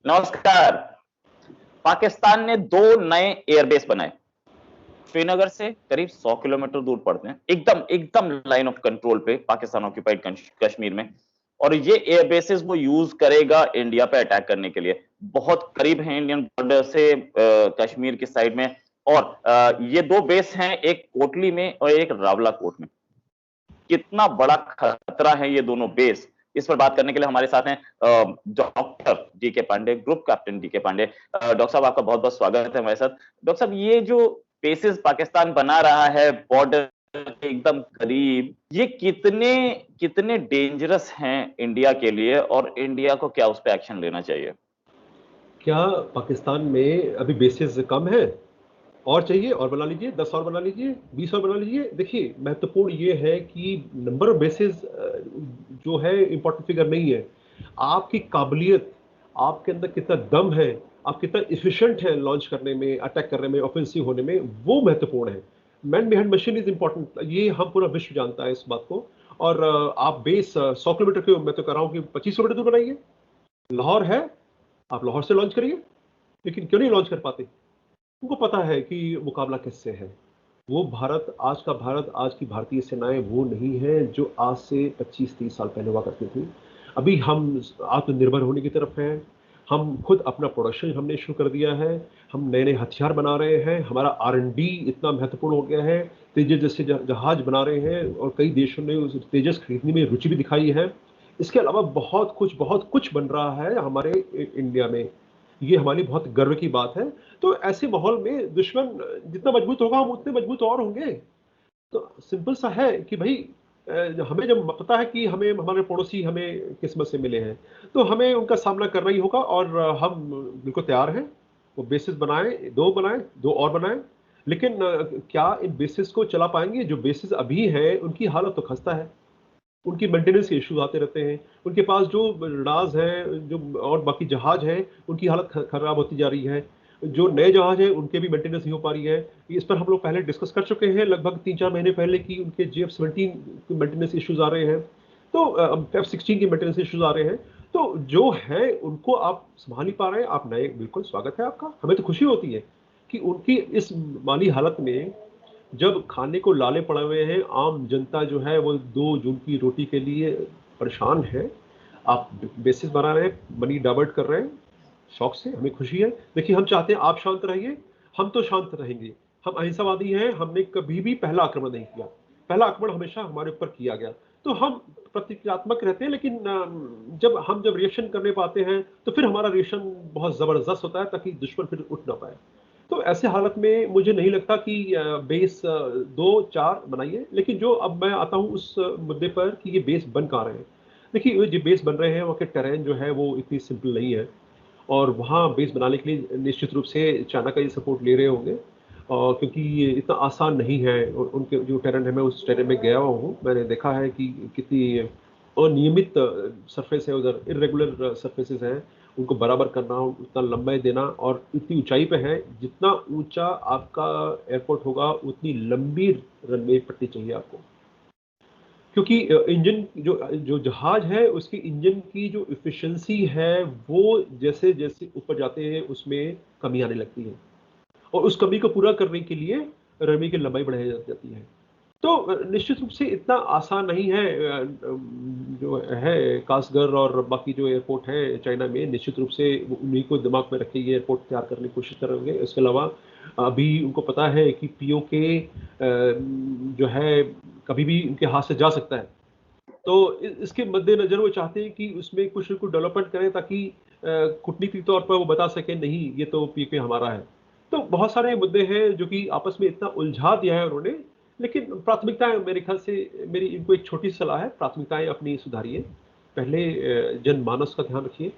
नमस्कार। पाकिस्तान ने 2 नए एयरबेस बनाए। श्रीनगर से करीब 100 किलोमीटर दूर पड़ते हैं। एकदम एकदम लाइन ऑफ कंट्रोल पे पाकिस्तान ऑक्यूपाइड कश्मीर में। और ये एयरबेसेस वो यूज करेगा इंडिया पे अटैक करने के लिए। बहुत करीब है इंडियन बॉर्डर से कश्मीर की साइड में। और ये 2 बेस हैं, एक कोटली में और एक रावलाकोट में। कितना बड़ा खतरा है ये दोनों बेस, इस पर बात करने के लिए हमारे साथ हैं डॉक्टर डी के पांडे, ग्रुप कैप्टन डी के पांडे। डॉक्टर साहब, आपका बहुत बहुत स्वागत है हमारे साथ। डॉक्टर साहब, ये जो बेसिस पाकिस्तान बना रहा है बॉर्डर के एकदम करीब, ये कितने कितने डेंजरस हैं इंडिया के लिए, और इंडिया को क्या उस पर एक्शन लेना चाहिए? क्या पाकिस्तान में अभी बेसिस कम है? और चाहिए और बना लीजिए, 10 और बना लीजिए, 20 और बना लीजिए। देखिए, महत्वपूर्ण ये है कि नंबर ऑफ बेसिस जो है इंपॉर्टेंट फिगर नहीं है। आपकी काबिलियत, आपके अंदर कितना दम है, आप कितना इफिशिएंट है लॉन्च करने में, अटैक करने में, ऑफेंसिव होने में, वो महत्वपूर्ण है। Man behind machine is important, ये हम पूरा विश्व जानता है इस बात को। और आप बेस 100 किलोमीटर के, मैं तो कह रहा हूँ कि 25 किलोमीटर दूर बनाइए। लाहौर है, आप लाहौर से लॉन्च करिए। लेकिन क्यों नहीं लॉन्च कर पाते? उनको पता है कि मुकाबला किससे है। वो भारत, आज का भारत, आज की भारतीय सेनाएं वो नहीं है जो आज से 25-30 साल पहले हुआ करती थी। अभी हम आत्मनिर्भर होने की तरफ हैं। हम खुद अपना प्रोडक्शन हमने शुरू कर दिया है। हम नए नए हथियार बना रहे हैं। हमारा R&D इतना महत्वपूर्ण हो गया है। तेजस जैसे जहाज बना रहे हैं और कई देशों ने उस तेजस खरीदने में रुचि भी दिखाई है। इसके अलावा बहुत कुछ बन रहा है हमारे इंडिया में। ये हमारी बहुत गर्व की बात है। तो ऐसे माहौल में दुश्मन जितना मजबूत होगा, हम उतने मजबूत और होंगे। तो सिंपल सा है कि भाई, हमें जब पता है कि हमें हमारे पड़ोसी हमें किस्मत से मिले हैं, तो हमें उनका सामना करना ही होगा। और हम बिल्कुल तैयार हैं। वो बेसिस बनाए, 2 बनाए, 2 और बनाए। लेकिन क्या इन बेसिस को चला पाएंगे? जो बेसिस अभी है उनकी हालत तो खस्ता है। उनकी मेंटेनेंस के इश्यूज आते रहते हैं। उनके पास जो रडार्स हैं, जो और बाकी जहाज हैं, उनकी हालत खराब होती जा रही है। जो नए जहाज हैं उनके भी मेंटेनेंस नहीं हो पा रही है। इस पर हम लोग पहले डिस्कस कर चुके हैं लगभग 3-4 महीने पहले कि उनके JF-17 के मेंटेनेंस इश्यूज आ रहे हैं। तो F-16 के मेंटेनेंस इश्यूज आ रहे हैं। तो जो है उनको आप संभाल नहीं पा रहे हैं। आप नए, बिल्कुल स्वागत है आपका। हमें तो खुशी होती है कि उनकी इस माली हालत में, जब खाने को लाले पड़े हुए हैं, आम जनता जो है वो 2 जून की रोटी के लिए परेशान है, आप बेसिस बना रहे हैं, मनी डाइवर्ट कर रहे हैं। शौक से हमें खुशी है। देखिए, हम चाहते हैं आप शांत रहिए, हम तो शांत रहेंगे। हम अहिंसावादी हैं, हमने कभी भी पहला आक्रमण नहीं किया। पहला आक्रमण हमेशा हमारे ऊपर किया गया। तो हम प्रतिक्रियात्मक रहते हैं। लेकिन जब रिएक्शन करने पाते हैं तो फिर हमारा रिएक्शन बहुत जबरदस्त होता है, ताकि दुश्मन फिर उठ ना पाए। तो ऐसे हालत में मुझे नहीं लगता कि बेस 2-4 बनाइए। लेकिन जो अब मैं आता हूँ उस मुद्दे पर कि ये बेस बन कहाँ रहे हैं। देखिए, जो बेस बन रहे हैं वहाँ के टेरेन जो है वो इतनी सिंपल नहीं है। और वहाँ बेस बनाने के लिए निश्चित रूप से चाइना का ये सपोर्ट ले रहे होंगे। क्योंकि ये इतना आसान नहीं है। और उनके जो टेरेन है, मैं उस टेरेन में गया हुआ हूँ, मैंने देखा है कि कितनी अनियमित सरफेस है उधर, इरेगुलर सरफेसेस हैं। उनको बराबर करना, उतना लंबाई देना, और इतनी ऊंचाई पे है। जितना ऊंचा आपका एयरपोर्ट होगा उतनी लंबी रनवे पट्टी चाहिए आपको। क्योंकि इंजन, जो जो जहाज है उसकी इंजन की जो इफिशिएंसी है, वो जैसे जैसे ऊपर जाते हैं उसमें कमी आने लगती है। और उस कमी को पूरा करने के लिए रनवे की लंबाई बढ़ाई जाती है। तो निश्चित रूप से इतना आसान नहीं है। जो है कासगढ़ और बाकी जो एयरपोर्ट है चाइना में, निश्चित रूप से उन्हीं को दिमाग में रखे ये एयरपोर्ट तैयार करने की कोशिश करेंगे। इसके अलावा अभी उनको पता है कि POK जो है कभी भी उनके हाथ से जा सकता है। तो इसके मद्देनजर वो चाहते हैं कि उसमें कुछ न कुछ डेवलपमेंट करें, ताकि कूटनीतिक तौर पर वो बता सकें, नहीं ये तो POK हमारा है। तो बहुत सारे मुद्दे हैं जो कि आपस में इतना उलझा दिया है उन्होंने। लेकिन प्राथमिकताएं, मेरे ख्याल से मेरी इनको एक छोटी सलाह है, प्राथमिकताएं अपनी सुधारिए। पहले जनमानस का ध्यान रखिए।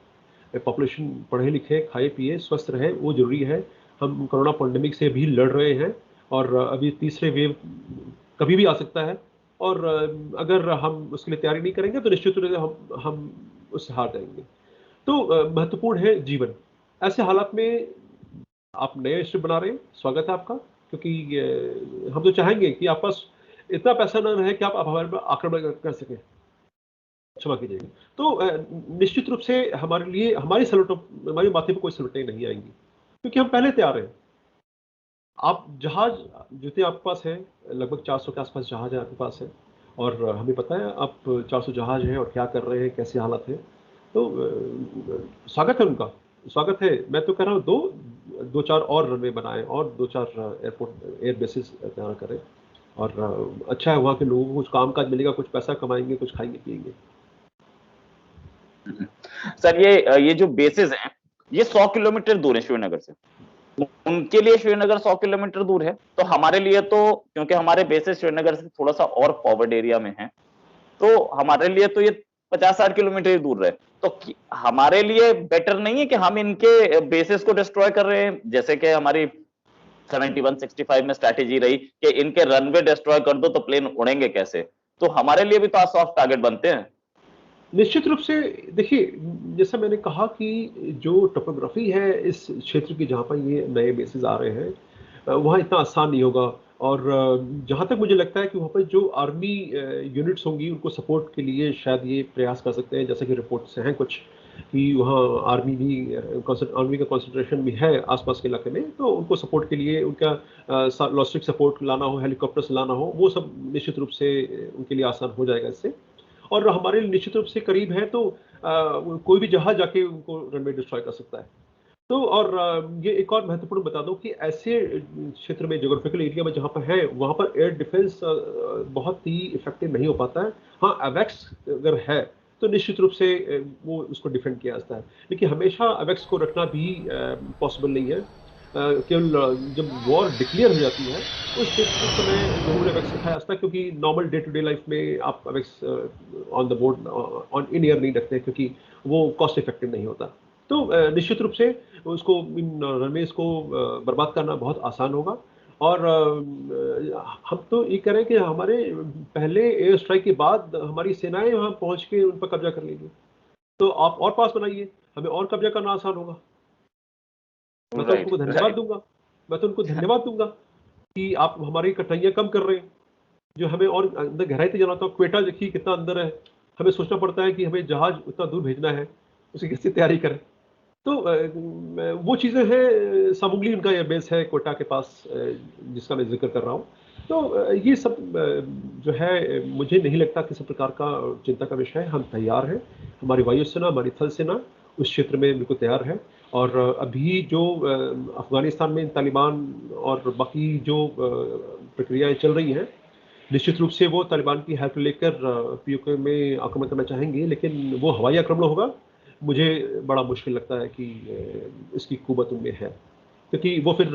पॉपुलेशन पढ़े लिखे, खाए पिए, स्वस्थ रहे, वो जरूरी है। हम कोरोना पैंडेमिक से भी लड़ रहे हैं। और अभी तीसरे वेव कभी भी आ सकता है। और अगर हम उसके लिए तैयारी नहीं करेंगे तो निश्चित रूप से हम उससे हार जाएंगे। तो महत्वपूर्ण है जीवन। ऐसे हालात में आप नए स्ट्रिप बना रहे हैं, स्वागत है आपका। क्योंकि हम तो चाहेंगे कि आप पास इतना पैसा न रहे कि आप हमारे पर आक्रमण कर सकें। क्षमा कीजिएगा। तो निश्चित रूप से हमारे लिए हमारी सलूटों हमारे माथे पे कोई सलूटें नहीं आएंगी, क्योंकि हम पहले तैयार हैं। आप जहाज जितने आपके पास है, लगभग 400 के आसपास जहाज है आपके पास है, और हमें पता है आप 400 जहाज हैं और क्या कर रहे हैं, कैसे हालात है। तो स्वागत है उनका, स्वागत है। मैं तो कह रहा हूँ दो चार और रनवे बनाएं और 2-4 एयरपोर्ट एयर बेसिस तैयार करें, और अच्छा है, वहाँ के लोगों को कुछ काम काज मिलेगा, कुछ पैसा कमाएंगे, कुछ खाएंगे पिएंगे। सर ये जो बेसिस हैं ये 100 किलोमीटर दूर है श्रीनगर से। उनके लिए श्रीनगर 100 किलोमीटर दूर है, तो हमारे लिए तो, क्योंकि हमारे बेसिस श्रीनगर से थोड़ा सा और फॉरवर्ड एरिया में है, तो हमारे लिए तो ये 50-60 किलोमीटर ही दूर रहे। तो हमारे लिए बेटर नहीं है कि हम इनके बेसिस को डिस्ट्रॉय कर रहे हैं, जैसे कि हमारी 71-65 में स्ट्रैटेजी रही कि इनके रनवे डिस्ट्रॉय कर दो तो प्लेन उड़ेंगे कैसे। तो हमारे लिए भी तो सॉफ्ट टारगेट बनते हैं। निश्चित रूप से देखिए, जैसा मैंने कहा कि जो टोपोग्राफी है इस क्षेत्र की जहाँ पर ये नए बेसिस आ रहे हैं, वहाँ इतना आसान नहीं होगा। और जहाँ तक मुझे लगता है कि वहाँ पर जो आर्मी यूनिट्स होंगी उनको सपोर्ट के लिए शायद ये प्रयास कर सकते हैं, जैसे कि रिपोर्ट से हैं कुछ कि वहाँ आर्मी का कंसंट्रेशन भी है आसपास के इलाके में, तो उनको सपोर्ट के लिए उनका लॉजिस्टिक सपोर्ट लाना हो, हेलीकॉप्टर्स लाना हो, वो सब निश्चित रूप से उनके लिए आसान हो जाएगा इससे। और हमारे लिए निश्चित रूप से करीब है, तो कोई भी जहाज जाके उनको रनवे डिस्ट्रॉय कर सकता है। तो और ये एक और महत्वपूर्ण बता दूं कि ऐसे क्षेत्र में, ज्योग्राफिकल एरिया में जहाँ पर है, वहाँ पर एयर डिफेंस बहुत ही इफेक्टिव नहीं हो पाता है। हाँ, अवेक्स अगर है तो निश्चित रूप से वो उसको डिफेंड किया जाता है, लेकिन हमेशा अवेक्स को रखना भी पॉसिबल नहीं है। केवल जब वॉर डिक्लेयर हो जाती है उस समय जरूर अवेक्स रखा जाता है, क्योंकि normal day to day life में आप अवेक्स on the board on in air नहीं रखते, क्योंकि वो कॉस्ट इफेक्टिव नहीं होता। तो निश्चित रूप से उसको इन रनवेज को बर्बाद करना बहुत आसान होगा। और हम तो ये कह रहे हैं कि हमारे पहले एयर स्ट्राइक के बाद हमारी सेनाएं वहां पहुंच के उन पर कब्जा कर लेंगी, तो आप और पास बनाइए, हमें और कब्जा करना आसान होगा। मैं तो राइट उनको धन्यवाद राइट। दूंगा, मैं तो उनको धन्यवाद दूंगा कि आप हमारी कठिनाइयां कम कर रहे हैं। जो हमें और अंदर गहराई से जाना था, क्वेटा देखिए कितना अंदर है, हमें सोचना पड़ता है कि हमें जहाज उतना दूर भेजना है, उसकी कैसे तैयारी करें। तो वो चीज़ें हैं। सामुगली उनका एयरबेस है कोटा के पास, जिसका मैं जिक्र कर रहा हूँ। तो ये सब जो है, मुझे नहीं लगता किसी प्रकार का चिंता का विषय है। हम तैयार हैं, हमारी वायुसेना, हमारी थल सेना उस क्षेत्र में बिल्कुल तैयार है। और अभी जो अफगानिस्तान में तालिबान और बाकी जो प्रक्रियाएं चल रही हैं, निश्चित रूप से वो तालिबान की हेल्प लेकर पीओके में आक्रमण करना चाहेंगे, लेकिन वो हवाई आक्रमण होगा। मुझे बड़ा मुश्किल लगता है कि इसकी कुवत उनमें है, क्योंकि वो फिर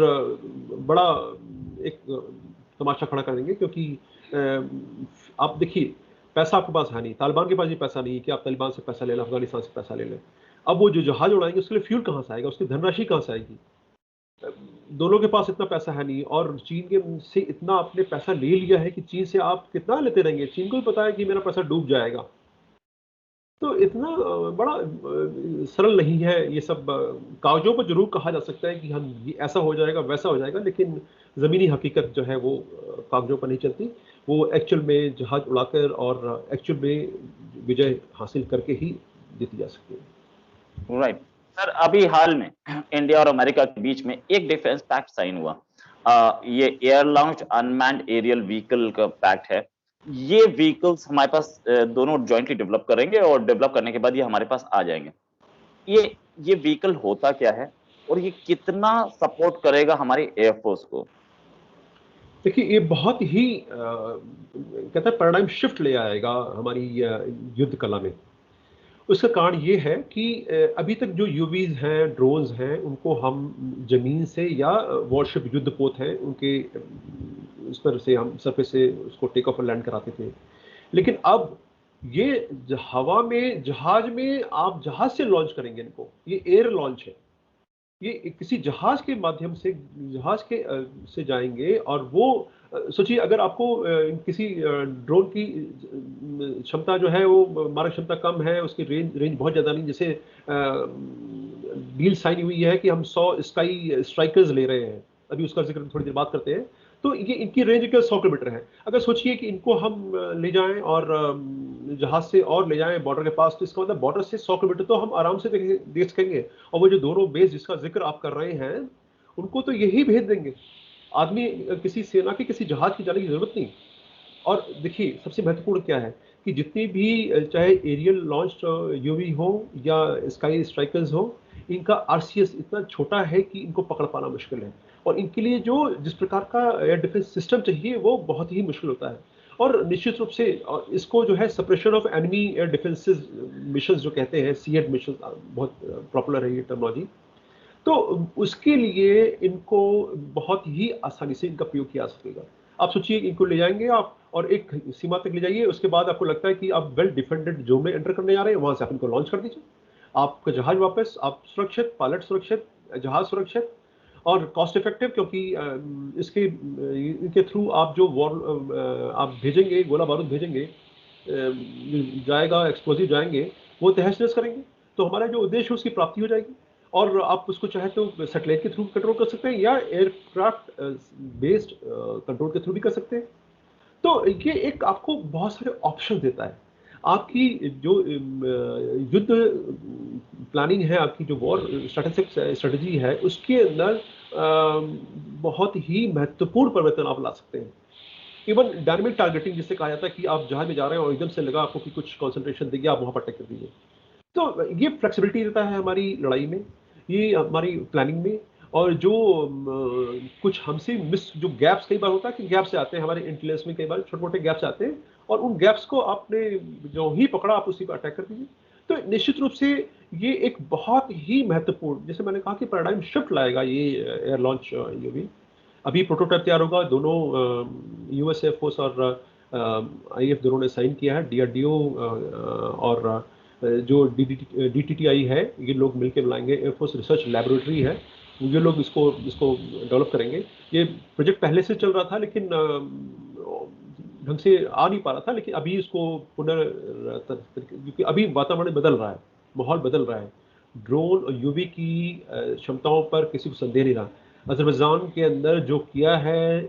बड़ा एक तमाशा खड़ा कर देंगे। क्योंकि आप देखिए, पैसा आपके पास है नहीं, तालिबान के पास भी पैसा नहीं है कि आप तालिबान से पैसा ले लें, अफगानिस्तान से पैसा ले लें। अब वो जो जहाज उड़ाएंगे उसके लिए फ्यूल कहाँ से आएगा, उसकी धनराशि कहाँ से आएगी? दोनों के पास इतना पैसा है नहीं, और चीन के से इतना आपने पैसा ले लिया है कि चीन से आप कितना लेते रहेंगे? चीन को भी पता है कि मेरा पैसा डूब जाएगा। तो इतना बड़ा सरल नहीं है ये सब। कागजों पर जरूर कहा जा सकता है कि हम ये ऐसा हो जाएगा, वैसा हो जाएगा, लेकिन ज़मीनी हकीकत जो है वो कागजों पर नहीं चलती। वो एक्चुअल में जहाज उड़ाकर और एक्चुअल में विजय हासिल करके ही जीती जा सकती है। राइट सर, अभी हाल में इंडिया और अमेरिका के बीच में एक डिफेंस पैक्ट साइन हुआ। ये air launch unmanned aerial vehicle का पैक्ट है। ये व्हीकल्स हमारे पास दोनों जॉइंटली डेवलप करेंगे और डेवलप करने के बाद ये हमारे पास आ जाएंगे। ये व्हीकल होता क्या है और ये कितना सपोर्ट करेगा हमारी एयरफोर्स को? देखिए, ये बहुत ही कहते हैं पैराडाइम शिफ्ट ले आएगा हमारी युद्ध कला में। उसका कारण ये है कि अभी तक जो यूवीज हैं, ड्रोन्स हैं, उनको हम जमीन से या वॉरशिप युद्धपोत हैं उनके उस पर से हम सरफेस से उसको टेक ऑफ और लैंड कराते थे। लेकिन अब ये हवा में, जहाज में, आप जहाज से लॉन्च करेंगे इनको, ये एयर लॉन्च है। ये किसी जहाज के माध्यम से, जहाज के से जाएंगे। और वो सोचिए, अगर आपको किसी ड्रोन की क्षमता जो है वो मारक क्षमता कम है, उसकी रेंज बहुत ज़्यादा नहीं, जैसे डील साइन हुई है कि हम 100 स्काई स्ट्राइकर्स ले रहे हैं, अभी उसका जिक्र थोड़ी देर बात करते हैं। तो ये इनकी रेंज के 100 किलोमीटर है। अगर सोचिए कि इनको हम ले जाएं और जहाज से और ले जाएं बॉर्डर के पास, तो इसका मतलब बॉर्डर से 100 किलोमीटर तो हम आराम से देख सकेंगे। और वो जो दोनों बेस जिसका जिक्र आप कर रहे हैं, उनको तो यही भेज देंगे, आदमी किसी सेना के किसी जहाज की जाने की जरूरत नहीं। और देखिए सबसे महत्वपूर्ण क्या है कि जितनी भी चाहे एरियल लॉन्च यूवी हो या स्काई स्ट्राइकर्स हो, इनका आरसीएस इतना छोटा है कि इनको पकड़ पाना मुश्किल है। और इनके लिए जो जिस प्रकार का एयर डिफेंस सिस्टम चाहिए वो बहुत ही मुश्किल होता है। और निश्चित रूप से इसको जो है suppression of enemy air defences mission जो कहते हैं, सीएड मिशन, बहुत पॉपुलर है ये टर्मिनोलॉजी। तो उसके लिए इनको बहुत ही आसानी से इनका प्रयोग किया जा सकेगा। आप सोचिए इनको ले जाएंगे आप और एक सीमा तक ले जाइए, उसके बाद आपको लगता है कि आप वेल डिफेंडेड जोन में एंटर करने जा रहे हैं, वहां से आप इनको लॉन्च कर दीजिए, आपका जहाज वापस, आप सुरक्षित, पायलट सुरक्षित, जहाज सुरक्षित और कॉस्ट इफेक्टिव। क्योंकि इनके थ्रू आप जो वॉर आप भेजेंगे, गोला बारूद भेजेंगे, जाएगा, एक्सप्लोजिव जाएंगे, वो तहस नहस करेंगे। तो हमारा जो उद्देश्य है उसकी प्राप्ति हो जाएगी। और आप उसको चाहे तो सैटेलाइट के थ्रू कंट्रोल कर सकते हैं या एयरक्राफ्ट बेस्ड कंट्रोल के थ्रू भी कर सकते हैं। तो ये एक आपको बहुत सारे ऑप्शन देता है। आपकी जो युद्ध प्लानिंग है, आपकी जो वॉर स्ट्रेटेजी है, उसके अंदर बहुत ही महत्वपूर्ण परिवर्तन आप ला सकते हैं। इवन डायनेमिक टारगेटिंग जिसे कहा जाता है कि आप जहाज में जा रहे हैं और एकदम से लगा आपको कि कुछ कंसंट्रेशन देगी, आप वहां पर अटैक कर दीजिए। तो ये फ्लेक्सिबिलिटी देता है हमारी लड़ाई में, ये हमारी प्लानिंग में। और जो कुछ हमसे मिस जो गैप्स कई बार होता है कि गैप से आते हैं हमारे इंटेलिजेंस में, कई बार छोटे मोटे गैप्स आते हैं, और उन गैप्स को आपने जो ही पकड़ा आप उसी पर अटैक कर दीजिए। तो निश्चित रूप से ये एक बहुत ही महत्वपूर्ण, जैसे मैंने कहा कि पैराडाइम शिफ्ट लाएगा ये एयर लॉन्च यूवी। अभी प्रोटोटाइप तैयार होगा, दोनों यूएस एयरफोर्स और आईएफ दोनों ने साइन किया है, डीआरडीओ और जो डीटीटीआई है, ये लोग मिलकर बनाएंगे, एयरफोर्स रिसर्च लैबोरेटरी है, ये लोग इसको डेवलप करेंगे। ये प्रोजेक्ट पहले से चल रहा था लेकिन ढंग से आ नहीं पा रहा था, लेकिन अभी इसको क्योंकि अभी वातावरण बदल रहा है, माहौल बदल रहा है, ड्रोन और यूवी की क्षमताओं पर किसी को संदेह नहीं रहा। अजरबैजान के अंदर जो किया है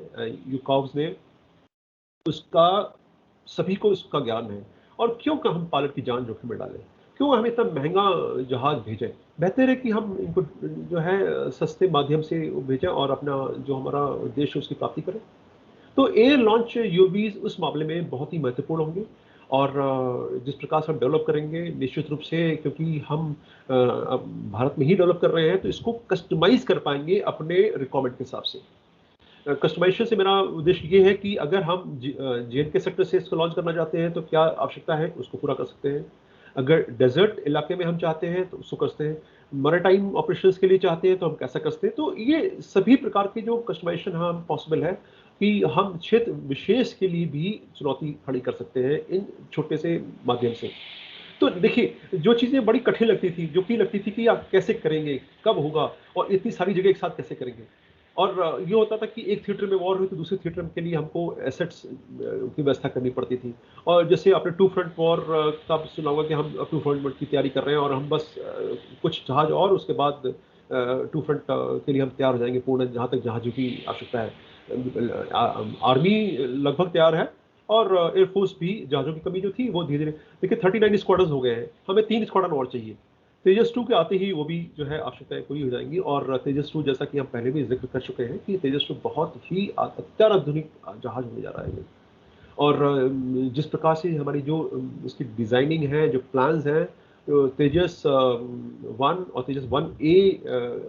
यूकॉव्स ने, उसका सभी को इसका ज्ञान है। और क्यों का हम पायलट की जान जोखिम में डालें, क्यों हम इतना महंगा जहाज भेजें, बेहतर है कि हम इनको जो है सस्ते माध्यम से भेजें और अपना जो हमारा उद्देश्य है उसकी प्राप्ति करें। तो एयर लॉन्च यूवीज उस मामले में बहुत ही महत्वपूर्ण होंगे। और जिस प्रकार से हम डेवलप करेंगे, निश्चित रूप से क्योंकि हम अब भारत में ही डेवलप कर रहे हैं, तो इसको कस्टमाइज कर पाएंगे अपने रिक्वायरमेंट के हिसाब से। कस्टमाइजेशन से मेरा उद्देश्य ये है कि अगर हम जे.एंड.के सेक्टर से इसको लॉन्च करना चाहते हैं तो क्या आवश्यकता है, उसको पूरा कर सकते हैं। अगर डेजर्ट इलाके में हम चाहते हैं तो उसको कर सकते हैं। मैरीटाइम ऑपरेशंस के लिए चाहते हैं तो हम कैसा कर सकते हैं। तो ये सभी प्रकार के जो कस्टमाइजेशन हम पॉसिबल है कि हम क्षेत्र विशेष के लिए भी चुनौती खड़ी कर सकते हैं इन छोटे से माध्यम से। तो देखिए, जो चीज़ें बड़ी कठिन लगती थी, जो कि लगती थी कि आप कैसे करेंगे, कब होगा और इतनी सारी जगह एक साथ कैसे करेंगे। और ये होता था कि एक थिएटर में वॉर हुई तो दूसरे थिएटर के लिए हमको एसेट्स की व्यवस्था करनी पड़ती थी। और जैसे आपने टू फ्रंट वॉर का सुना होगा कि हम टू फ्रंट की तैयारी कर रहे हैं और हम बस कुछ जहाज और उसके बाद टू फ्रंट के लिए हम तैयार हो जाएंगे पूर्ण, जहाँ तक जहाजों की आवश्यकता है। आर्मी लगभग तैयार है और एयरफोर्स भी, जहाजों की कमी जो थी वो धीरे धीरे, देखिए 39 स्क्वाड्रन हो गए हैं, हमें 3 स्क्वाड्रन और चाहिए। तेजस 2 के आते ही वो भी जो है आवश्यकताएं पूरी हो जाएंगी। और तेजस 2 जैसा कि हम पहले भी जिक्र कर चुके हैं कि तेजस 2 बहुत ही अत्याधुनिक जहाज होने जा रहा है। और जिस प्रकार से हमारी जो इसकी डिजाइनिंग है, जो प्लान्स हैं, तेजस 1 और तेजस 1A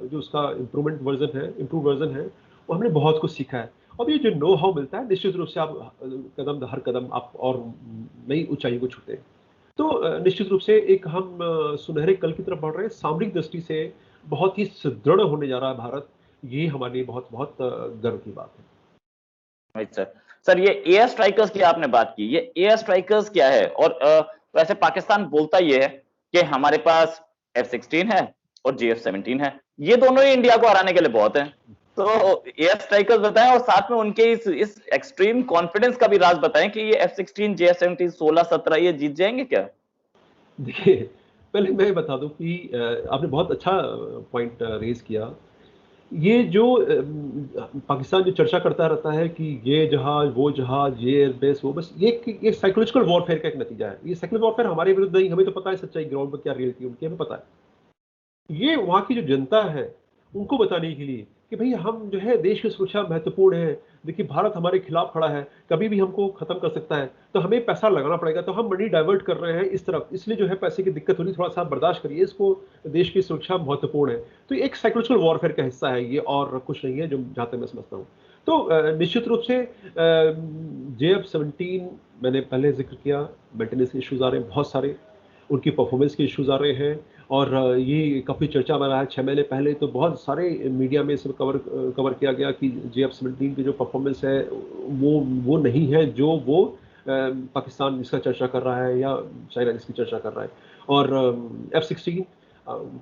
जो उसका इम्प्रूव वर्जन है, वो हमने बहुत कुछ सीखा है। और ये जो नो हाउ मिलता है, निश्चित रूप से आप हर कदम आप और नई ऊंचाई को छूते हैं। तो निश्चित रूप से एक हम सुनहरे कल की तरफ बढ़ रहे हैं। सामरिक दृष्टि से बहुत ही सुदृढ़ होने जा रहा है भारत। ये हमारे लिए बहुत बहुत गर्व की बात है। Right sir. सर, ये एयर स्ट्राइकर्स की आपने बात की, ये एयर स्ट्राइकर्स क्या है? और वैसे पाकिस्तान बोलता ये है कि हमारे पास F-16 है और JF-17 है, ये दोनों ही इंडिया को हराने के लिए बहुत हैं। तो एयर स्ट्राइकर्स बताएं और साथ में उनके इस एक्सट्रीम कॉन्फिडेंस का भी राज बताएं कि ये F-16, JF-17, 16-17 ये जीत जाएंगे क्या? देखिए, पहले मैं बता दूं कि आपने बहुत अच्छा पॉइंट रेज किया ये जो पाकिस्तान जो चर्चा करता रहता है कि ये जहाज, वो जहाज, ये एयरबेस, वो बस ये साइकोलॉजिकल वॉरफेयर का एक नतीजा है। ये साइकोलॉजिकल वॉरफेयर हमारे विरुद्ध नहीं, हमें तो पता है सच्चाई ग्राउंड पर क्या रियलिटी उनकी हमें पता है। ये वहाँ की जो जनता है उनको बताने के लिए कि भाई हम जो है देश की सुरक्षा महत्वपूर्ण है, देखिए भारत हमारे खिलाफ खड़ा है, कभी भी हमको खत्म कर सकता है, तो हमें पैसा लगाना पड़ेगा, तो हम मनी डाइवर्ट कर रहे हैं इस तरफ, इसलिए जो है पैसे की दिक्कत हो रही, थोड़ा सा आप बर्दाश्त करिए, इसको देश की सुरक्षा महत्वपूर्ण है। तो ये एक साइकोलॉजिकल वॉरफेयर का हिस्सा है ये, और कुछ नहीं है जो जहाँ तक मैं समझता हूँ। तो निश्चित रूप से JF-17 मैंने पहले जिक्र किया, मेंटेनेंस के इश्यूज आ रहे हैं बहुत सारे, उनकी परफॉर्मेंस के इश्यूज आ रहे हैं, और ये काफ़ी चर्चा में रहा है। 6 महीने पहले तो बहुत सारे मीडिया में इसमें कवर किया गया कि JF-17 की जो परफॉर्मेंस है वो नहीं है जो वो पाकिस्तान जिसका चर्चा कर रहा है या चाइना जिसकी चर्चा कर रहा है। और F-16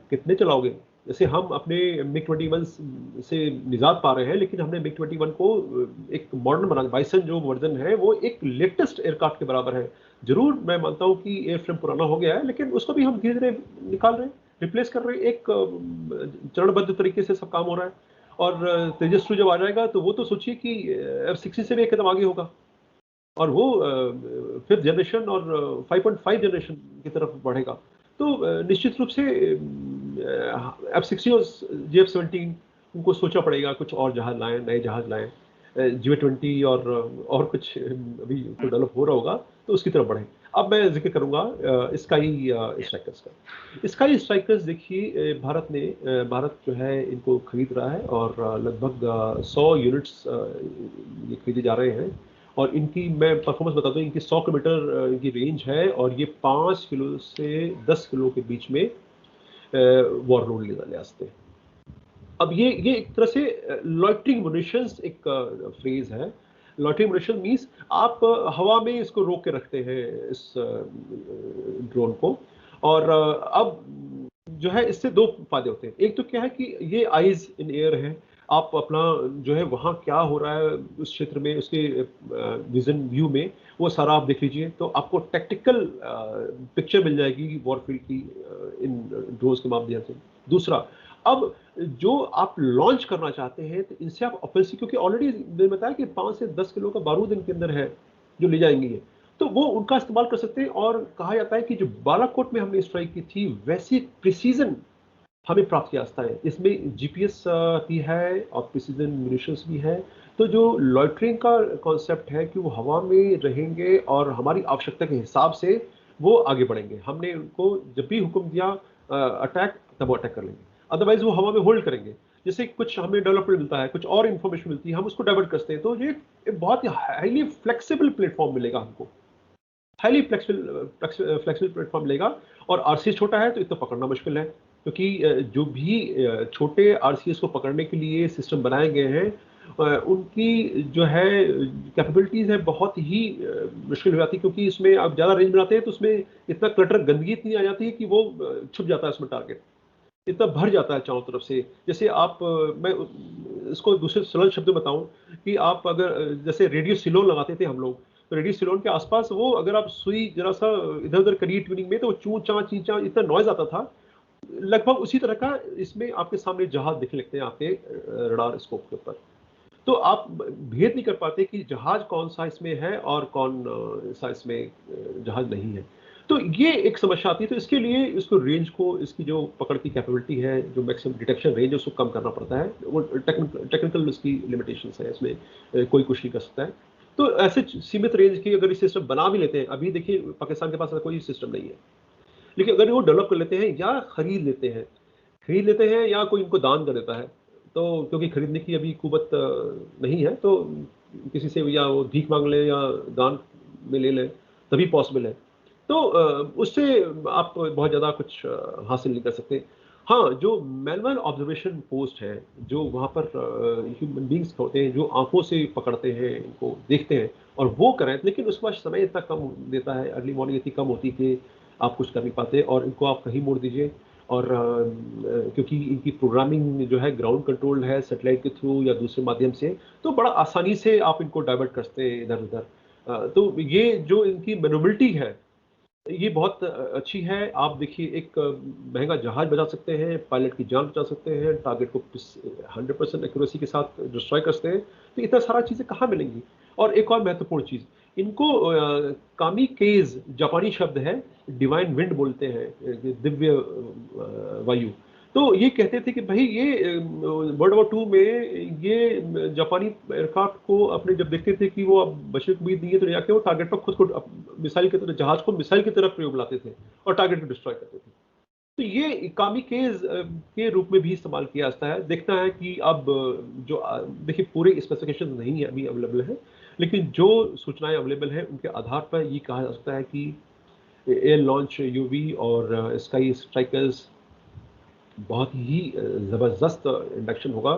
कितने चलाओगे? जैसे हम अपने MiG-21 से निजात पा रहे हैं, लेकिन हमने MiG-21 को एक मॉडर्न बना, बाइसन जो वर्जन है वो एक लेटेस्ट एयरक्राफ्ट के बराबर है। जरूर मैं मानता हूँ कि एयरफ्रेम पुराना हो गया है, लेकिन उसको भी हम धीरे धीरे निकाल रहे हैं, रिप्लेस कर रहे हैं, एक चरणबद्ध तरीके से सब काम हो रहा है। और तेजस 2 जब आ जाएगा तो वो तो सोचिए कि F-16 से भी एक कदम आगे होगा, और वो 5th जनरेशन और 5.5 जनरेशन की तरफ बढ़ेगा। तो निश्चित रूप से F-16 और JF-17 उनको सोचा पड़ेगा, कुछ और जहाज लाएं, नए जहाज लाएं, GA-20 और कुछ अभी तो डेवलप हो रहा होगा, तो उसकी तरफ बढ़ें। अब मैं जिक्र करूंगा स्काई स्ट्राइकर्स का। स्काई स्ट्राइकर्स देखिए, भारत जो है इनको खरीद रहा है, और लगभग 100 यूनिट्स ये खरीदे जा रहे हैं। और इनकी मैं परफॉर्मेंस बता दूं, इनकी 100 किलोमीटर इनकी रेंज है, और ये 5 किलो से 10 किलो के बीच में वॉरलोड ले आते हैं। अब ये एक तरह से लॉइटरिंग मुनिशंस एक फ्रेज है। लॉइटरिंग मुनिशन मीन्स आप हवा में इसको रोक के रखते हैं इस ड्रोन को। और अब जो है इससे दो फायदे होते हैं। एक तो क्या है कि ये आइज इन एयर है, आप अपना जो है वहाँ क्या हो रहा है उस क्षेत्र में, उसके विजन व्यू में वो सारा आप देख लीजिए, तो आपको टैक्टिकल पिक्चर मिल जाएगी वॉरफील्ड की इन ड्रोन्स के माध्यम से। दूसरा, अब जो आप लॉन्च करना चाहते हैं तो इनसे आप ऑफेंसिव, क्योंकि ऑलरेडी मैंने बताया कि 5 से 10 किलो का बारूद इनके अंदर है जो ले जाएंगे ये, तो वो उनका इस्तेमाल कर सकते हैं। और कहा जाता है कि जो बालाकोट में हमने स्ट्राइक की थी वैसी प्रिसीजन हमें प्राप्त किया जाता है, इसमें जीपीएस भी है और प्रिसीजन म्यूनिशंस भी है। तो जो लॉइटरिंग का कॉन्सेप्ट है कि वो हवा में रहेंगे और हमारी आवश्यकता के हिसाब से वो आगे बढ़ेंगे। हमने उनको जब भी हुक्म दिया अटैक, तब वो अटैक कर लेंगे, अदरवाइज वो हवा में होल्ड करेंगे। जैसे कुछ हमें डेवलपमेंट मिलता है, कुछ और इन्फॉर्मेशन मिलती है, हम उसको डाइवर्ट करते हैं। तो ये बहुत ही हाईली फ्लेक्सिबल प्लेटफॉर्म मिलेगा हमको, हाईली फ्लेक्सिबल प्लेटफॉर्म मिलेगा। और आरसीएस छोटा है तो इतना पकड़ना मुश्किल है, क्योंकि जो भी छोटे आरसीएस को पकड़ने के लिए सिस्टम बनाए गए हैं उनकी जो है कैपेबिलिटीज है बहुत ही मुश्किल हो जाती है, क्योंकि इसमें आप ज़्यादा रेंज बनाते हैं तो उसमें इतना क्लटर, गंदगी इतनी आ जाती है कि वो छुप जाता है उसमें टारगेट, इतना भर जाता है चारों तरफ से। जैसे आप मैं इसको दूसरे सरल शब्द में बताऊं कि आप अगर जैसे रेडियो सिलोन लगाते थे हम लोग, तो रेडियो सिलोन के आसपास वो अगर आप सुई जरा सा इधर उधर करिए ट्यूनिंग में, तो चू चा ची चा इतना नॉइज आता था। लगभग उसी तरह का इसमें आपके सामने जहाज दिखने लगते हैं आपके रडार स्कोप के ऊपर। तो आप भेद नहीं कर पाते कि जहाज कौन सा इसमें है और कौन सा इसमें जहाज नहीं है। तो ये एक समस्या आती है। तो इसके लिए इसको रेंज को, इसकी जो पकड़ की कैपेबिलिटी है, जो मैक्सिमम डिटेक्शन रेंज है, उसको कम करना पड़ता है। वो टेक्निकल उसकी लिमिटेशंस है, इसमें कोई कुछ नहीं कर सकता है। तो ऐसे सीमित रेंज की अगर ये सिस्टम बना भी लेते हैं, अभी देखिए पाकिस्तान के पास ऐसा कोई सिस्टम नहीं है, लेकिन अगर वो डेवलप कर लेते हैं या खरीद लेते हैं या कोई इनको दान कर देता है, तो क्योंकि खरीदने की अभी कुवत नहीं है, तो किसी से या वो भीख मांग ले या दान में ले ले, तभी पॉसिबल है। तो उससे आप बहुत ज़्यादा कुछ हासिल नहीं कर सकते। हाँ, जो मैनुअल ऑब्जर्वेशन पोस्ट है, जो वहाँ पर ह्यूमन बींग्स होते हैं, जो आंखों से पकड़ते हैं, इनको देखते हैं और वो करें, लेकिन उस वक्त समय इतना कम देता है, अर्ली मॉर्निंग इतनी कम होती कि आप कुछ कर नहीं पाते, और इनको आप कहीं मोड़ दीजिए। और क्योंकि इनकी प्रोग्रामिंग जो है ग्राउंड कंट्रोल है, सैटेलाइट के थ्रू या दूसरे माध्यम से, तो बड़ा आसानी से आप इनको डाइवर्ट करते हैं इधर उधर। तो ये जो इनकी मैनुअबिलिटी है, ये बहुत अच्छी है। आप देखिए, एक महंगा जहाज बचा सकते हैं, पायलट की जान बचा सकते हैं, टारगेट को 100% एक्यूरेसी के साथ डिस्ट्रॉय कर सकते हैं। तो इतना सारा चीज़ें कहाँ मिलेंगी? और एक और महत्वपूर्ण चीज़, इनको कामी केज जापानी शब्द है, डिवाइन विंड बोलते हैं, दिव्य वायु। तो ये कहते थे कि भाई ये वर्ल्ड वॉर 2 में ये जापानी एयरक्राफ्ट को अपने जब देखते थे कि वो अब बचने की उम्मीद नहीं है, तो जाके वो टारगेट पर खुद को मिसाइल की तरह, जहाज को मिसाइल की तरफ प्रयोग लाते थे और टारगेट को डिस्ट्रॉय करते थे। तो ये कामिकेज के रूप में भी इस्तेमाल किया जाता है। देखना है कि अब जो देखिए पूरे स्पेसिफिकेशन नहीं है अभी अवेलेबल है, लेकिन जो सूचनाएं अवेलेबल है उनके आधार पर ये कहा जा सकता है कि एयर लॉन्च यूवी और स्काई स्ट्राइकर्स बहुत ही ज़बरदस्त इंडक्शन होगा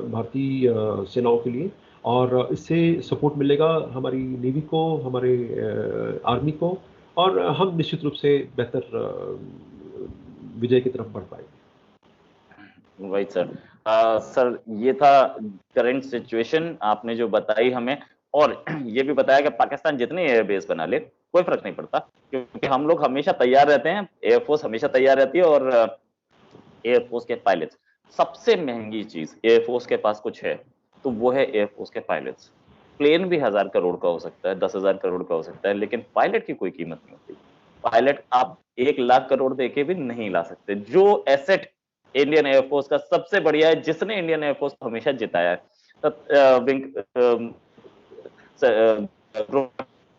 भारतीय सेनाओं के लिए। और इससे सपोर्ट मिलेगा हमारी नेवी को, हमारे आर्मी को, और हम निश्चित रूप से बेहतर विजय की तरफ बढ़ पाएंगे। वही सर। सर ये था करंट सिचुएशन आपने जो बताई हमें, और ये भी बताया कि पाकिस्तान जितने एयरबेस बना ले कोई फर्क नहीं पड़ता, क्योंकि हम लोग हमेशा तैयार रहते हैं, एयरफोर्स हमेशा तैयार रहती है। और एयरफोर्स के पायलट्स, सबसे महंगी चीज एयरफोर्स के पास कुछ है तो वो है एयरफोर्स के पायलट्स। प्लेन भी 1000 करोड़ का हो सकता है, 10,000 करोड़ का हो सकता है, लेकिन पायलट की कोई कीमत नहीं होती। पायलट आप 1 लाख करोड़ देके भी नहीं ला सकते। जो एसेट इंडियन एयरफोर्स का सबसे बढ़िया है, जिसने इंडियन एयरफोर्स को हमेशा जिताया है,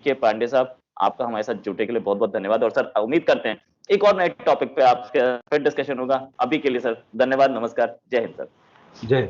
के पांडे साहब, आपका हमारे साथ जुड़ने के लिए बहुत बहुत धन्यवाद। और सर उम्मीद करते हैं एक और नए टॉपिक पे आपके फिर डिस्कशन होगा। अभी के लिए सर धन्यवाद, नमस्कार, जय हिंद सर। जय